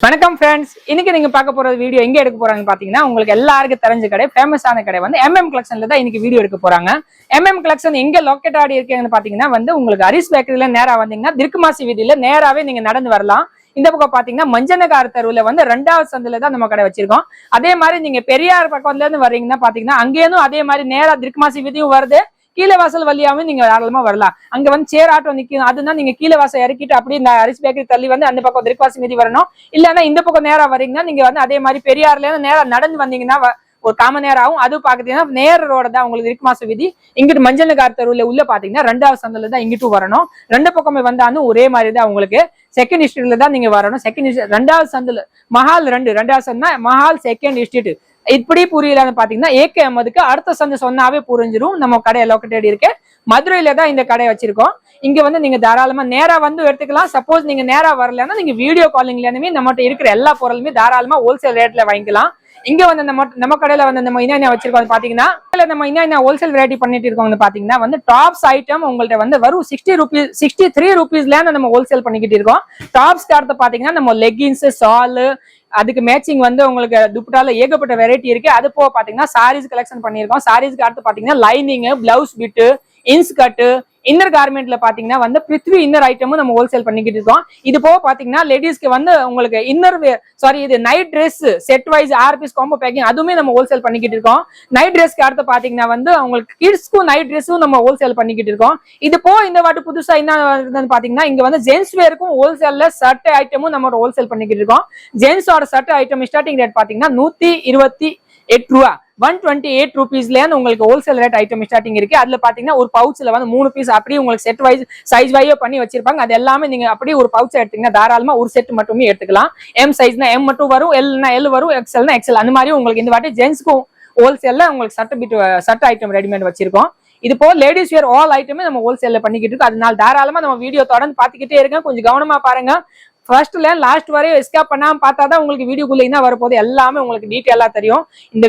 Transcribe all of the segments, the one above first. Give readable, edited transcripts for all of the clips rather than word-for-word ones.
வணக்கம் ஃப்ரெண்ட்ஸ், இன்னைக்கு நீங்க பார்க்க போற வீடியோ எங்க எடுக்க போறாங்கன்னு பாத்தீங்கன்னா, உங்களுக்கு எல்லாருக்கும் தெரிஞ்ச கடை, ஃபேமஸான கடை வந்து MM கலெக்ஷன்ல தான் இன்னைக்கு வீடியோ எடுக்க போறாங்க. MM கலெக்ஷன் எங்க லொகேட் ஆடி இருக்கீங்கன்னு பாத்தீங்கன்னா வந்து உங்களுக்கு ஹரிஸ் பேக்கரியில நேரா வந்தீங்கன்னா திர்குமாசி வீதியில நேராவே நீங்க நடந்து வரலாம். இந்த பக்கம் பாத்தீங்கன்னா மஞ்சனகார் தெருவுல வந்து 2வது சந்தில தான் நம்ம கடை வச்சிருக்கோம். அதே மாதிரி நீங்க பெரியார் பக்கத்துல இருந்து வர்றீங்கன்னா பாத்தீங்கன்னா அங்கேயும் அதே மாதிரி நேரா திர்குமாசி வீதியும் வருது. கீழே வாசல் வழியாவும் நீங்க தாராளமா வரலாம். அங்க வந்து சேர் ஆட்டோ நிக்கும், அதுதான் நீங்க கீழே வாசல் இறக்கிட்டு அப்படியே இந்த ஹரிஸ் பேக்கரி தள்ளி வந்து அந்த பக்கம் திர்குமாசி மீதி வரணும். இல்லன்னா இந்த பக்கம் நேரா வரீங்கன்னா நீங்க வந்து அதே மாதிரி பெரியார்ல இருந்து நேரா நடந்து வந்தீங்கன்னா ஒரு காம நேரம் ஆகும். அது பாத்தீங்கன்னா நேர ரோட தான் உங்களுக்கு திர்குமாசி வீதி. இங்கிட்டு மஞ்சனகார் தெருவுல உள்ள பாத்தீங்கன்னா 2வது சந்தில தான் இங்கிட்டு வரணும். ரெண்டு பக்கமே வந்தாலும் ஒரே மாதிரி தான் உங்களுக்கு. செகண்ட் ஸ்ட்ரீட்ல தான் நீங்க வரணும். செகண்ட் 2வது சந்தில மஹால் 2வது சந்தா மஹால் செகண்ட் ஸ்ட்ரீட். இப்படி புரியலன்னு பாத்தீங்கன்னா ஏகே அஹமதுக்கு அடுத்த சந்தை சொன்னாவே புரிஞ்சிடும். நம்ம கடை லொகேட்டட் இருக்கு மதுரையில தான் இந்த கடை வச்சிருக்கோம். இங்க வந்து நீங்க தாராளமா நேரா வந்து எடுத்துக்கலாம். சப்போஸ் நீங்க நேரா வரலன்னா நீங்க வீடியோ காலிங்லயுமே நம்மகிட்ட இருக்கிற எல்லா பொருளுமே தாராளமா ஹோல்சேல் ரேட்ல வாங்கிக்கலாம். இங்க வந்து நம்ம கடையில வந்து நம்ம என்ன வச்சிருக்கோம் பாத்தீங்கன்னா, நம்ம என்ன ஹோல்சேல் வெரைட்டி பண்ணிட்டு இருக்கோம் பாத்தீங்கன்னா வந்து டாப்ஸ் ஐட்டம் உங்கள்ட்ட வந்து வரும் 63 ரூபீஸ்ல நம்ம ஹோல்சேல் பண்ணிக்கிட்டு இருக்கோம். டாப்ஸ் அடுத்து பாத்தீங்கன்னா நம்ம லெகின்ஸ், ஷால், அதுக்கு மேட்சிங் வந்து உங்களுக்கு துப்பட்டால ஏகப்பட்ட வெரைட்டி இருக்கு. அது போக பாத்தீங்கன்னா சாரீஸ் கலெக்ஷன் பண்ணிருக்கோம். சாரீஸ்க்கு அடுத்து பாத்தீங்கன்னா lining, blouse bit, inskirt, inner கார்மெண்ட்ல பாத்தீங்கன்னா வந்து பிருத்வி இன்னர் ஐட்டமும் நம்ம ஹோல்சேல் பண்ணிக்கிட்டு இருக்கோம். இது போக பாத்தீங்கன்னா லேடிஸ்க்கு வந்து உங்களுக்கு இது night dress set wise 6 piece combo packing அதுவுமே நம்ம ஹோல்சேல் பண்ணிக்கிட்டு இருக்கோம். நைட் ட்ரெஸ்க்கு அடுத்து பாத்தீங்கன்னா வந்து உங்களுக்கு கிட்ஸ்க்கும் நைட் ட்ரெஸ்ஸும் நம்ம ஹோல்சேல் பண்ணிக்கிட்டு இருக்கோம். இது போக இந்த வாட்டி புதுசா என்ன பாத்தீங்கன்னா இங்க வந்து ஜென்ஸ் வேருக்கும் ஹோல்சேல்ல சர்ட் ஐட்டமும் நம்ம ஹோல்சேல் பண்ணிக்கிட்டு இருக்கோம். ஜென்ஸோட சர்ட் ஐட்டம் ஸ்டார்டிங் ரேட் பாத்தீங்கன்னா 128 ரூபா 128 ரூபீஸ்ல உங்களுக்கு ஹோல்சேல் ரேட் ஐட்டம் ஸ்டார்டிங் இருக்கு. அதுல பாத்தீங்கன்னா ஒரு பவுச்ல வந்து 3 பீஸ் அப்படியே உங்களுக்கு செட் வைஸ் சைஸ் வையோ பண்ணி வச்சிருப்பாங்க. அது எல்லாமே நீங்க அப்படியே ஒரு பவுச் எடுத்தீங்கன்னா தாராளமா ஒரு செட் மட்டுமே எடுத்துக்கலாம். M சைஸ்னா M மட்டும் வரும், Lனா L வரும், XLனா XL. அந்த மாதிரி உங்களுக்கு இந்த வாட்டி ஜென்ஸ்க்கும் ஹோல்சேல்ல உங்களுக்கு சட்ட ஐட்டம் ரெடிமேட் வச்சிருக்கோம். இது போல லேடிஸ் வேர் ஆல் ஐட்டமே நம்ம ஹோல்சேல்ல பண்ணிக்கிட்டு இருக்கோம். அதனால தாராளமா நம்ம வீடியோ தொடர்ந்து பாத்துக்கிட்டே இருங்க. கொஞ்சம் கவனமா பாருங்க. ஃபர்ஸ்ட்ல லாஸ்ட் வரையும் எஸ்கேப் பண்ணாம பார்த்தாதான் உங்களுக்கு வீடியோக்குள்ள என்ன வரப்போது எல்லாமே உங்களுக்கு டீட்டெயிலா தெரியும். இந்த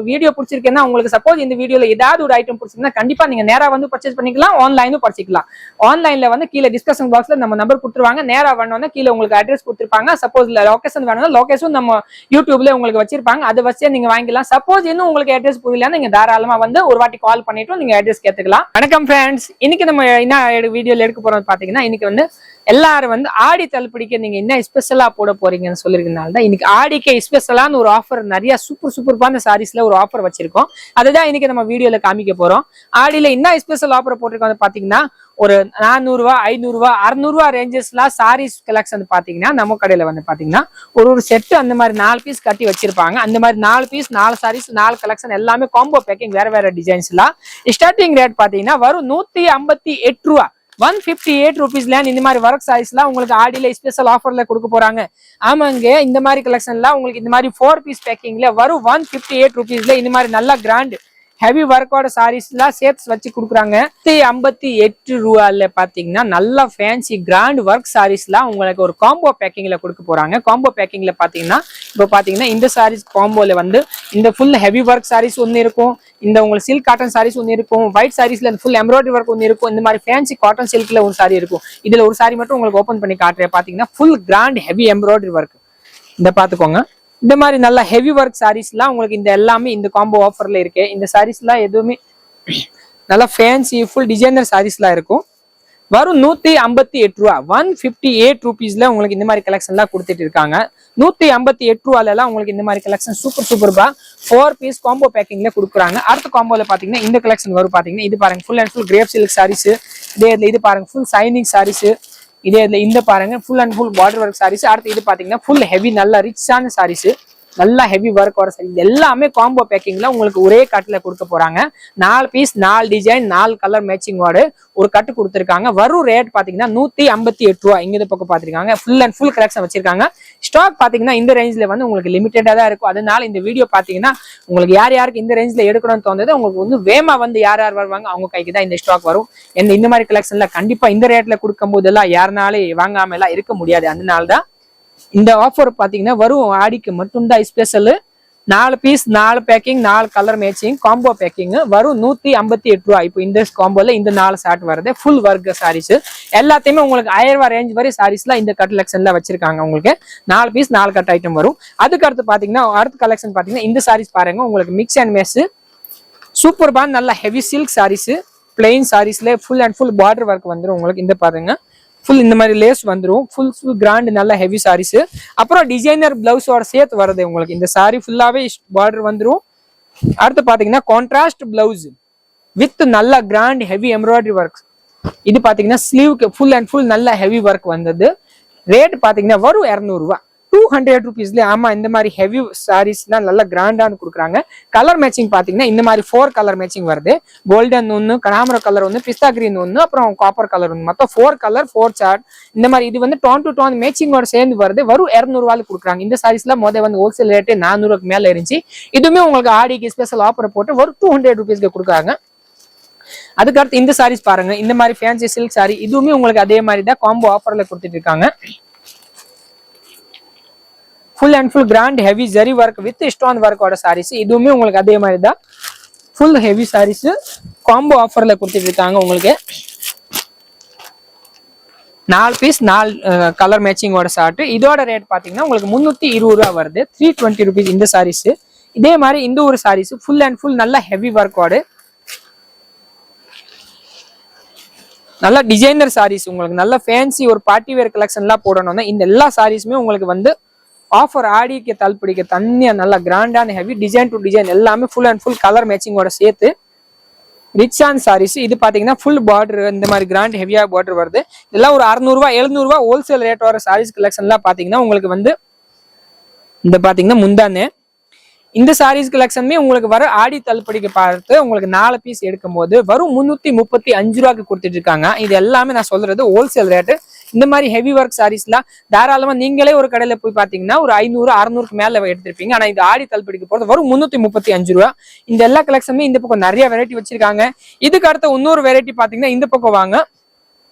வீடியோ பிடிச்சிருக்கேன்னா உங்களுக்கு சப்போஸ் இந்த வீடியோல ஏதாவது ஒரு ஐட்டம் பிடிச்சிருந்தா கண்டிப்பா நீங்க நேரா வந்து பர்ச்சேஸ் பண்ணிக்கலாம், ஆன்லைனும் பர்ச்சிக்கலாம். ஆன்லைன்ல வந்து கீழே டிஸ்கஷன் பாக்ஸ்ல நம்ம நம்பர் கொடுத்துருவாங்க. நேரா வேணும்னா கீழே உங்களுக்கு அட்ரஸ் கொடுத்துருப்பாங்க. சப்போஸ் லொகேஷன் வேணும்னா லொகேஷன் நம்ம யூடியூப்ல உங்களுக்கு வச்சிருப்பாங்க. அதை வச்சே நீங்க வாங்கிக்கலாம். சப்போஸ் இன்னும் உங்களுக்கு அட்ரஸ் புரியலன்னா நீங்க தாராளமா வந்து ஒரு வாட்டி கால் பண்ணிட்டு நீங்க அட்ரஸ் கேட்டுக்கலாம். வணக்கம் ஃப்ரெண்ட்ஸ், இன்னைக்கு நம்ம என்ன வீடியோல எடுக்க போறோம் பாத்தீங்கன்னா, இன்னைக்கு வந்து எல்லாரும் வந்து ஆடி தள்ளுபடிக்கு நீங்க என்ன ஸ்பெஷலா போட போறீங்கன்னு சொல்லிருக்கனால தான் இன்னைக்கு ஆடிக்கு ஸ்பெஷலான ஒரு ஆஃபர், நிறைய சூப்பரான சாரீஸ்ல ஒரு ஆஃபர் வச்சிருக்கோம். அதுதான் இன்னைக்கு நம்ம வீடியோல காமிக்க போறோம். ஆடியில என்ன ஸ்பெஷல் ஆஃபர் போட்டிருக்கோம் பாத்தீங்கன்னா, ஒரு 400 ரூபா, 500 ரூபா, 600 ரூபா ரேஞ்சஸ்ல சாரீஸ் கலெக்ஷன் பாத்தீங்கன்னா நம்ம கடையில வந்து பாத்தீங்கன்னா ஒரு செட்டு அந்த மாதிரி 4 பீஸ் கட்டி வச்சிருப்பாங்க. அந்த மாதிரி 4 பீஸ் 4 சாரீஸ் 4 கலெக்ஷன் எல்லாமே காம்போ பேக்கிங் வேற டிசைன்ஸ்ல. ஸ்டார்டிங் ரேட் பாத்தீங்கன்னா வரும் 158 ரூபா 158 ரூபீஸ்ல இந்த மாதிரி ஒர்க் சாரீஸ்லாம் உங்களுக்கு ஆடியில ஸ்பெஷல் ஆஃபர்ல கொடுக்க போறாங்க. ஆமாங்க, இந்த மாதிரி கலெக்ஷன்லாம் உங்களுக்கு இந்த மாதிரி 4 பீஸ் பேக்கிங்ல வரும் 158 ரூபீஸ்ல இந்த மாதிரி நல்லா கிராண்ட் ஹெவி ஒர்க்கோட சாரீஸ்லாம் சேர்த்து வச்சு கொடுக்குறாங்க. 158 ரூபாயில பாத்தீங்கன்னா நல்லா ஃபேன்சி கிராண்ட் ஒர்க் சாரீஸ்லாம் உங்களுக்கு ஒரு காம்போ பேக்கிங்ல கொடுக்க போறாங்க. காம்போ பேக்கிங்ல பாத்தீங்கன்னா இப்போ பாத்தீங்கன்னா இந்த சாரீஸ் காம்போல வந்து இந்த ஃபுல் ஹெவி ஒர்க் சாரீஸ் ஒன்னு இருக்கும், இந்த உங்களுக்கு சில்க் காட்டன் சாரீஸ் ஒன்னு இருக்கும், ஒயிட் சாரீஸ்ல ஃபுல் எம்ப்ராய்டரி ஒர்க் ஒன்னு இருக்கும், இந்த மாதிரி ஃபேன்சி காட்டன் சில்க்ல ஒரு சாரி இருக்கும். இதுல ஒரு சாரி மட்டும் உங்களுக்கு ஓபன் பண்ணி காட்டுறேன். பாத்தீங்கன்னா full grand heavy embroidery work இந்த பாத்துக்கோங்க. இந்த மாதிரி நல்ல ஹெவி ஒர்க் சாரீஸ்லாம் உங்களுக்கு இந்த எல்லாமே இந்த காம்போ ஆஃபர்ல இருக்கு. இந்த சாரீஸ்லாம் எதுவுமே நல்லா ஃபேன்சி ஃபுல் டிசைனர் சாரீஸ்லாம் இருக்கும். வரும் 158 ரூபா 158 ரூபீஸ்ல உங்களுக்கு இந்த மாதிரி கலெக்ஷன்லாம் கொடுத்துட்டு இருக்காங்க. 158 ரூபால எல்லாம் உங்களுக்கு இந்த மாதிரி கலெக்ஷன் சூப்பரா 4 பீஸ் காம்போ பேக்கிங்ல கொடுக்குறாங்க. அடுத்த காம்போல பாத்தீங்கன்னா இந்த கலெக்ஷன் வரும். பாத்தீங்கன்னா இது பாருங்க full and full crepe silk sarees. இது பாருங்க ஃபுல் சைனிங் சாரீஸ். இந்த பாருங்க full and full border work sarees. அடுத்து இது பாத்தீங்கன்னா ஃபுல் ஹெவி நல்ல ரிச்சான சாரீஸ், நல்லா ஹெவி ஒர்க் வர சாரி. எல்லாமே காம்போ பேக்கிங்ல உங்களுக்கு ஒரே கட்டுல கொடுக்க போறாங்க. 4 பீஸ் 4 டிசைன் 4 கலர் மேட்சிங்கோட ஒரு கட்டு கொடுத்துருக்காங்க. வரும் ரேட் பாத்தீங்கன்னா 158 ரூபா. இங்க பக்கம் பாத்துருக்காங்க ஃபுல் அண்ட் ஃபுல் கலெக்ஷன் வச்சிருக்காங்க. ஸ்டாக் பாத்தீங்கன்னா இந்த ரேஞ்ச்ல வந்து உங்களுக்கு லிமிட்டடா தான் இருக்கும். அதனால இந்த வீடியோ பாத்தீங்கன்னா உங்களுக்கு யாருக்கு இந்த ரேஞ்ச்ல எடுக்கணும்னு தோணுது உங்களுக்கு வந்து வேமா வந்து யார் வருவாங்க அவங்க கைக்கு தான் இந்த ஸ்டாக் வரும். இந்த மாதிரி கலெக்ஷன்ல கண்டிப்பா இந்த ரேட்ல கொடுக்கும் போதெல்லாம் யாருனாலே வாங்காம எல்லாம் இருக்க முடியாது. அதனாலதான் இந்த ஆஃபர் பாத்தீங்கன்னா வரும் ஆடிக்கு மட்டும்தான் special. 4 piece 4 packing 4 colour matching combo packing வரும் 158 ரூபாய். இப்போ இந்த காம்போல இந்த 4 ஷார்ட் வருது ஃபுல் ஒர்க் சாரீஸ் எல்லாத்தையுமே உங்களுக்கு 1000 ரூபாய் ரேஞ்ச் வரை சாரீஸ்ல இந்த கட் கலெக்ஷன்ல வச்சிருக்காங்க. உங்களுக்கு 4 பீஸ் 4 கட் ஐட்டம் வரும். அதுக்கு அடுத்து பாத்தீங்கன்னா அடுத்த கலெக்ஷன் பாத்தீங்கன்னா இந்த சாரீஸ் பாருங்க உங்களுக்கு மிக்ஸ் அண்ட் மேட்ச் சூப்பர் பான் நல்ல ஹெவி சில்க் சாரீஸ் பிளெயின் சாரீஸ்ல full and full border work வந்துடும் உங்களுக்கு. இந்த பாருங்க ஃபுல் இந்த மாதிரி லேஸ் வந்துடும் ஃபுல் கிராண்ட் நல்ல ஹெவி சாரீஸ். அப்புறம் டிசைனர் பிளவுஸோட சேர்த்து வருது உங்களுக்கு. இந்த சாரி ஃபுல்லாவே பார்டர் வந்துடும். அடுத்து பாத்தீங்கன்னா கான்ட்ராஸ்ட் பிளவுஸ் வித் நல்ல கிராண்ட் ஹெவி எம்ப்ராய்டரி ஒர்க். இது பாத்தீங்கன்னா ஸ்லீவ்க்கு ஃபுல் அண்ட் ஃபுல் நல்ல ஹெவி ஒர்க் வந்தது. ரேட் பாத்தீங்கன்னா வரும் 200 ரூபாய் 200 rupeesல. ஆமா இந்த மாதிரி ஹெவி சாரீஸ்லாம் நல்ல கிராண்டான்னு கொடுக்குறாங்க. கலர் மேட்சிங் பாத்தீங்கன்னா இந்த மாதிரி 4 கலர் மேட்சிங் வருது. கோல்டன் ஒன்று, கனாமர கலர் ஒன்று, பிஸ்தா கிரீன் ஒன்று, அப்புறம் காப்பர் கலர் ஒன்று, மொத்தம் 4 கலர் 4 சார்ட். இந்த மாதிரி இது வந்து டோன் டு டோன் மேட்சிங்கோட சேர்ந்து வருது. வரும் 200 ரூபாய்க்கு கொடுக்குறாங்க. இந்த சாரீஸ்ல வந்து ஹோல்சேல் ரேட்டு 400க்கு மேல இருந்துச்சு. இதுவுமே உங்களுக்கு ஆடிக்கு ஸ்பெஷல் ஆஃபர் போட்டு ஒரு 200 rupeesக்கு கொடுக்குறாங்க. அதுக்கு அடுத்து இந்த சாரீஸ் பாருங்க இந்த மாதிரி ஃபேன்சி சில்க் சாரி இதுவுமே உங்களுக்கு அதே மாதிரி தான் காம்போ ஆஃபர்ல கொடுத்துட்டு இருக்காங்க. Full and full grand heavy zari work with stone ஒர்க்கோட சாரீஸ் இதுவுமே உங்களுக்கு அதே மாதிரி தான் ஃபுல் ஹெவி சாரீஸ் காம்போ ஆஃபர்ல கொடுத்துட்டு இருக்காங்க. உங்களுக்கு 4 பீஸ் 4 கலர் மேட்சிங்கோட ஷார்ட். இதோட ரேட் பாத்தீங்கன்னா உங்களுக்கு 320 ரூபாய் வருது 320 rupees இந்த சாரீஸ். இதே மாதிரி இந்த ஒரு சாரீஸ் ஃபுல் அண்ட் ஃபுல் நல்ல ஹெவி ஒர்க்கோட நல்ல டிசைனர் சாரீஸ் உங்களுக்கு நல்ல ஃபேன்சி ஒரு பார்ட்டி வேர் கலெக்ஷன்லாம் போடணும்னா இந்த எல்லா சாரீஸுமே உங்களுக்கு வந்து ஆஃபர் ஆடிக்கு தள்ளுபடிக்கு தனியா நல்ல கிராண்டான ஹெவி டிசைன் டு டிசைன் எல்லாமே ஃபுல் அண்ட் ஃபுல் கலர் மேட்சிங்கோட சேர்த்து ரிச் ஆன் சாரீஸ். இது பாத்தீங்கன்னா ஃபுல் பார்டர் இந்த மாதிரி கிராண்ட் ஹெவியா பார்டர் வருது. இதெல்லாம் ஒரு 600 ரூபாய் 700 ரூபாய் ஹோல்சேல் ரேட் வர சாரீஸ் கலெக்ஷன்லாம் பாத்தீங்கன்னா உங்களுக்கு வந்து இந்த பாத்தீங்கன்னா முந்தானே இந்த சாரீஸ் கலெக்ஷனுமே உங்களுக்கு வர ஆடி தள்ளுபடிக்கு பார்த்து உங்களுக்கு 4 பீஸ் எடுக்கும் போது வரும் 335 ரூபாய்க்கு கொடுத்துட்டு இருக்காங்க. இது எல்லாமே நான் சொல்றது ஹோல்சேல் ரேட்டு. இந்த மாதிரி ஹெவி ஒர்க் சாரீஸ்லாம் தாராளமா நீங்களே ஒரு கடையில போய் பாத்தீங்கன்னா ஒரு 500-600க்கு மேல எடுத்திருப்பீங்க. ஆனா இது ஆடி தள்ளுபடிக்கு போறது வரும் 335 ரூபாய். இந்த எல்லா கலெக்ஷனுமே இந்த பக்கம் நிறைய வெரைட்டி வச்சிருக்காங்க. இதுக்கு அடுத்த இன்னொரு வெரைட்டி பாத்தீங்கன்னா இந்த பக்கம் வாங்க.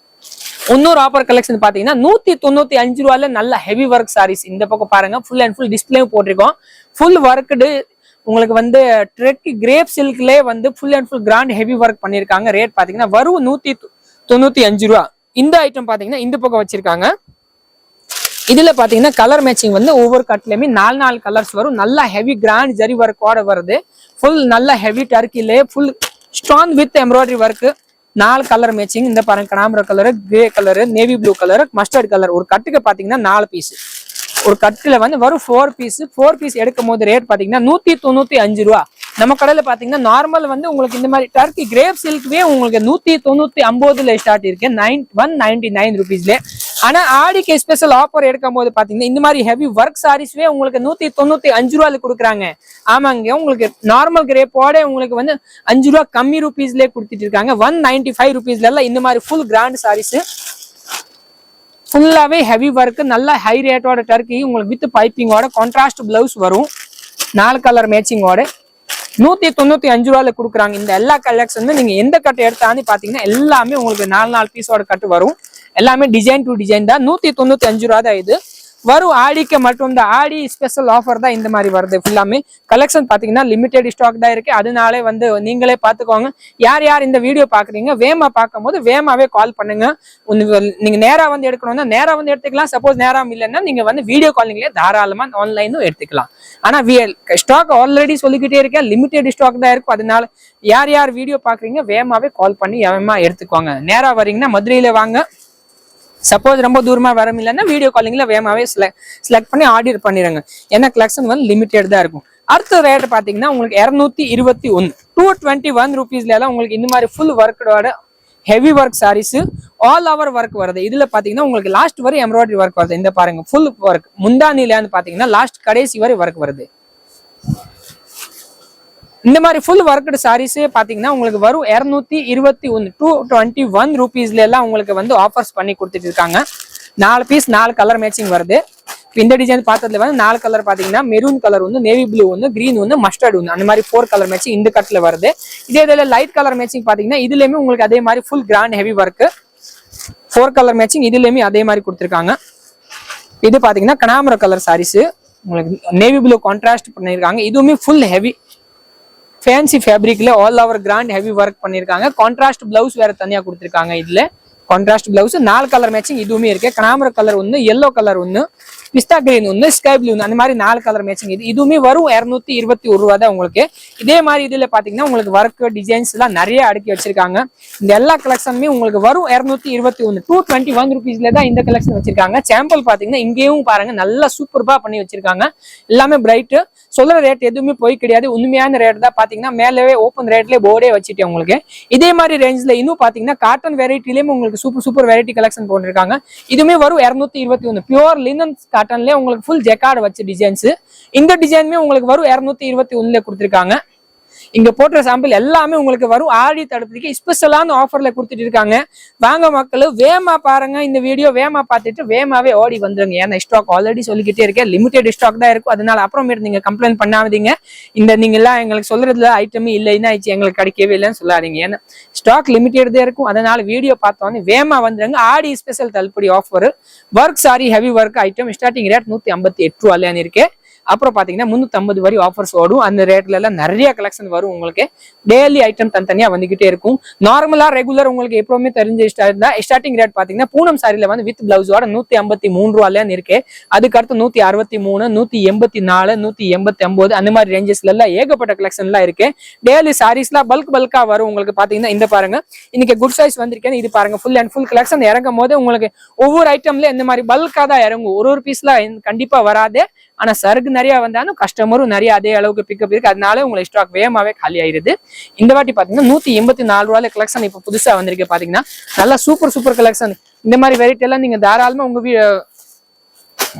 இன்னொரு ஆஃபர் கலெக்ஷன் பாத்தீங்கன்னா 195 ரூபாயில நல்ல ஹெவி ஒர்க் சாரீஸ். இந்த பக்கம் பாருங்க ஃபுல் அண்ட் ஃபுல் டிஸ்பிளே போட்டிருக்கோம். ஃபுல் ஒர்க்டு உங்களுக்கு வந்து ட்ரெக் கிரேப் சில்க்லயே வந்து full and full grand heavy work பண்ணிருக்காங்க. ரேட் பாத்தீங்கன்னா வரும் 195 ரூபாய். இந்த ஐட்டம் பாத்தீங்கன்னா இந்த பக்கம் வச்சிருக்காங்க. இதுல பாத்தீங்கன்னா கலர் மேட்சிங் வந்து ஒவ்வொரு கட்லயுமே 4 கலர்ஸ் வரும். நல்ல ஹெவி கிராண்ட் ஜரி ஒர்க்கோட வருது. ஃபுல் நல்ல ஹெவி டர்க்கிலே full stone with embroidery work 4 colour matching. இந்த பாருங்க கனாம்பர colour, grey colour, navy blue colour, mustard colour. ஒரு கட்டுக்கு பாத்தீங்கன்னா 4 பீஸ். ஒரு கட்டுல வந்து வரும் 4 பீஸ் எடுக்கும் போது ரேட் பாத்தீங்கன்னா 195 ரூபாய். நம்ம கடையில பாத்தீங்கன்னா நார்மல் வந்து உங்களுக்கு இந்த மாதிரி டர்க்கி கிரேப் சில்க்வே உங்களுக்கு 199 ஸ்டார்ட் இருக்கு 199 rupeesல. ஆனா ஆடிக்கு ஸ்பெஷல் ஆஃபர் எடுக்கும் போது பாத்தீங்கன்னா இந்த மாதிரி ஹெவி ஒர்க் சாரீஸ்வே உங்களுக்கு 195 ரூபாய்ல கொடுக்குறாங்க. ஆமாங்க உங்களுக்கு நார்மல் கிரேப்போட உங்களுக்கு வந்து 5 ரூபாய் கம்மி ரூபீஸ்லயே கொடுத்துட்டு இருக்காங்க. 195 rupeesல எல்லாம் இந்த மாதிரி ஃபுல் கிராண்ட் சாரீஸ் ஃபுல்லாவே ஹெவி ஒர்க் நல்ல ஹை ரேட்டோட டர்க்கி உங்களுக்கு வித் பைப்பிங்கோட கான்ட்ராஸ்ட் பிளவுஸ் வரும் 4 கலர் மேட்சிங்கோட 195 ரூபாயில கொடுக்குறாங்க. இந்த எல்லா கலெக்ஷனுமே நீங்க எந்த கட்டு எடுத்தாலும் பாத்தீங்கன்னா எல்லாமே உங்களுக்கு 4 பீஸோட கட்டு வரும். எல்லாமே டிசைன் டு டிசைன் தான். 195 ரூபா தான் இது வரும். ஆடிக்கு மட்டும் இந்த ஆடி ஸ்பெஷல் ஆஃபர் தான் இந்த மாதிரி வருது. ஃபுல்லாமே கலெக்ஷன் பாத்தீங்கன்னா லிமிடெட் ஸ்டாக் தான் இருக்கு. அதனாலே வந்து நீங்களே பாத்துக்கோங்க. யார் யார் இந்த வீடியோ பாக்குறீங்க வேமா பார்க்கும் போது வேமாவே கால் பண்ணுங்க. நீங்க நேரா வந்து எடுக்கணும்னா நேரா வந்து எடுத்துக்கலாம். சப்போஸ் நேரம் இல்லைன்னா நீங்க வந்து வீடியோ காலிங்லேயே தாராளமா ஆன்லைனும் எடுத்துக்கலாம். ஆனா ஸ்டாக் ஆல்ரெடி சொல்லிக்கிட்டே இருக்கேன் லிமிடெட் ஸ்டாக் தான் இருக்கும். அதனால யார் யார் வீடியோ பாக்குறீங்க வேமாவே கால் பண்ணி வேமா எடுத்துக்கோங்க. நேரா வரீங்கன்னா மதுரையில வாங்க. சப்போஸ் ரொம்ப தூரமா வர இல்லைன்னா வீடியோ காலிங்ல வேகமாவே செலக்ட் பண்ணி ஆர்டர் பண்ணிடுங்க. ஏன்னா கலெக்ஷன் வந்து லிமிடெட் தான் இருக்கும். அடுத்த ரேட் பாத்தீங்கன்னா உங்களுக்கு 221 221 rupeesல எல்லாம் உங்களுக்கு இந்த மாதிரி ஃபுல் ஒர்க்கோட heavy work sarees all over work வருது. இதுல பாத்தீங்கன்னா உங்களுக்கு லாஸ்ட் வரை எம்ப்ராய்டரி ஒர்க் வருது. இந்த பாருங்க ஃபுல் ஒர்க் முந்தானிலேன்னு பாத்தீங்கன்னா லாஸ்ட் கடைசி வரை ஒர்க் வருது. இந்த மாதிரி ஃபுல் ஒர்க்டு சாரீஸ் பாத்தீங்கன்னா உங்களுக்கு வரும் 221 221 rupeesல எல்லாம் உங்களுக்கு வந்து ஆஃபர்ஸ் பண்ணி கொடுத்துட்டு இருக்காங்க. 4 பீஸ் 4 கலர் மேட்சிங் வருது. இந்த டிசைன் பார்த்ததுல வந்து 4 கலர் பாத்தீங்கன்னா மெரூன் கலர் ஒன்று, நேவி ப்ளூ ஒன்று, கிரீன் ஒன்று, மஸ்டர்ட் ஒன்று, அந்த மாதிரி 4 கலர் மேட்சிங் இந்த கட்ல வருது. இதே இதுல லைட் கலர் மேட்சிங் பாத்தீங்கன்னா இதுலயுமே உங்களுக்கு அதே மாதிரி full grand heavy work 4 colour matching இதுலயுமே அதே மாதிரி கொடுத்துருக்காங்க. இது பாத்தீங்கன்னா கனாமர கலர் சாரீஸ் உங்களுக்கு நேவி ப்ளூ கான்ட்ராஸ்ட் பண்ணிருக்காங்க. இதுவுமே ஃபுல் ஹெவி ஃபேன்சி ஃபேப்ரிக்ல all over grand heavy work பண்ணிருக்காங்க. கான்ட்ராஸ்ட் பிளவுஸ் வேற தனியா கொடுத்துருக்காங்க. இதுல கான்ட்ராஸ்ட் பிளவுஸ் 4 கலர் மேட்சிங் இதுவுமே இருக்கு. கனாமர கலர் ஒன்று, எல்லோ கலர் ஒன்று, பிஸ்தா கிரீன் ஒன்று, ஸ்கை ப்ளூ அந்த மாதிரி 4 கலர் மேட்சிங். இதுவுமே வரும் 221 ரூபா தான் உங்களுக்கு. இதே மாதிரி இதுல பாத்தீங்கன்னா உங்களுக்கு ஒர்க் டிசைன்ஸ் எல்லாம் நிறைய அடுக்கி வச்சிருக்காங்க. இந்த எல்லா கலெக்ஷனுமே உங்களுக்கு வரும் 221 221 ருபீஸ்ல தான் இந்த கலெக்ஷன் வச்சிருக்காங்க. சாம்பிள் பாத்தீங்கன்னா இங்கேயும் பாருங்க நல்லா சூப்பர்பா பண்ணி வச்சிருக்காங்க. எல்லாமே பிரைட், சொல்ற ரேட் எதுவுமே போய் கிடையாது. உண்மையான ரேட் தான். பாத்தீங்கன்னா மேலவே ஓப்பன் ரேட்ல போர்டே வச்சுட்டேன் உங்களுக்கு. இதே மாதிரி ரேஞ்ச்ல இன்னும் பாத்தீங்கன்னா காட்டன் வெரைட்டிலயும் உங்களுக்கு சூப்பர் வெரைட்டி கலெக்ஷன் போட்டிருக்காங்க. இதுவுமே வரும் 221 பியூர் லினன் காட்டன்ல உங்களுக்கு ஃபுல் ஜெக்கார்டு வச்ச டிசைன்ஸ். இந்த டிசைனுமே உங்களுக்கு வரும் 221 கொடுத்திருக்காங்க. இங்க போடுற சாம்பிள் எல்லாமே உங்களுக்கு வரும் ஆடி தடுப்புக்கு ஸ்பெஷலான ஆஃபர்ல கொடுத்துட்டு இருக்காங்க. வாங்க மக்கள், வேமா பாருங்க இந்த வீடியோ, வேமா பார்த்துட்டு வேமாவே ஓடி வந்துருங்க. ஏன்னா ஸ்டாக் ஆல்ரெடி சொல்லிக்கிட்டே இருக்கேன், லிமிடெட் ஸ்டாக் தான் இருக்கும். அதனால அப்புறமேட்டு நீங்க கம்ப்ளைண்ட் பண்ணாதீங்க. நீங்க எல்லாம் எங்களுக்கு சொல்றதுல ஐட்டமே இல்லைன்னா ஆயிடுச்சு எங்களுக்கு கிடைக்கவே இல்லைன்னு சொல்லாதீங்க. ஏன்னா ஸ்டாக் லிமிடெட் தான் இருக்கும். அதனால வீடியோ பார்த்தோன்னே வேமா வந்துருங்க. ஆடி ஸ்பெஷல் தள்ளுபடி offer work sorry heavy work item starting rate 158 ரூபாய்ல இருக்கு. அப்புறம் பாத்தீங்கன்னா 350 வரை ஆஃபர்ஸ் ஓடும். அந்த ரேட்ல எல்லாம் நிறைய கலெக்ஷன் வரும் உங்களுக்கு. டெய்லி ஐட்டம் தனித்தனியா வந்துகிட்டே இருக்கும். நார்மலா ரெகுலர் உங்களுக்கு எப்பவுமே தெரிஞ்ச ஸ்டார்டிங் ரேட் பாத்தீங்கன்னா பூனம் சாரில வந்து வித் பிளவுஸோட 153 ரூபாய்ல இருக்கு. அதுக்கடுத்து 163, 184, 189 அந்த மாதிரி ரேஞ்சஸ்ல எல்லாம் ஏகப்பட்ட கலெக்ஷன் எல்லாம் இருக்கு. டெய்லி சாரீஸ்லாம் பல்கா வரும் உங்களுக்கு. பாத்தீங்கன்னா இந்த பாருங்க, இன்னைக்கு குட் சைஸ் வந்திருக்கேன். இது பாருங்க ஃபுல் அண்ட் ஃபுல் கலெக்ஷன் இறங்கும் போது உங்களுக்கு ஒவ்வொரு ஐட்டம்ல இந்த மாதிரி பல்கா தான் இறங்கும். ஒரு பீஸ்ல கண்டிப்பா வராது. ஆனா சருக்கு நிறைய வந்தாலும் கஸ்டமரும் நிறைய அதே அளவுக்கு பிக்கப் இருக்கு. அதனால உங்களுக்கு ஸ்டாக் வேகமாவே காலி ஆயிருது. இந்த வாட்டி பாத்தீங்கன்னா 184 ரூபாய்ல கலெக்ஷன் இப்ப புதுசா வந்திருக்கு. பாத்தீங்கன்னா நல்லா சூப்பர் கலெக்ஷன். இந்த மாதிரி வெரைட்டி எல்லாம் நீங்க தாராளமா உங்க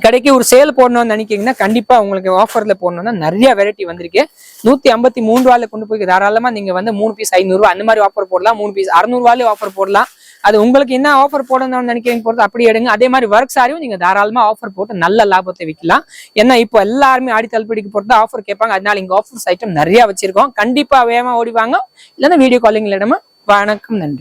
கடைக்கு ஒரு சேல் போடணும்னு நினைக்கிறீங்கன்னா கண்டிப்பா உங்களுக்கு ஆஃபர்ல போடணும்னா நிறைய வெரைட்டி வந்திருக்கு. 153 ரூபாயில கொண்டு போய் தாராளமா நீங்க வந்து 3 பீஸ் 500 ரூபாய் அந்த மாதிரி ஆஃபர் போடலாம். 3 பீஸ் 600 ரூபாயில ஆஃபர் போடலாம். அது உங்களுக்கு என்ன ஆஃபர் போடணும்னு நினைக்கிறீங்க பொறுத்து அப்படி எடுங்க. அதே மாதிரி ஒர்க் சாரியும் நீங்க தாராளமா ஆஃபர் போட்டு நல்ல லாபத்தை விற்கலாம். ஏன்னா இப்போ எல்லாருமே ஆடி தள்ளுபடிக்கு போட்டு ஆஃபர் கேட்பாங்க. அதனால இங்க ஆஃபர்ஸ் ஐட்டம் நிறைய வச்சிருக்கோம். கண்டிப்பா வேகமா ஓடிவாங்க. இல்லைன்னா வீடியோ காலிங்ல இடமா. வணக்கம், நன்றி.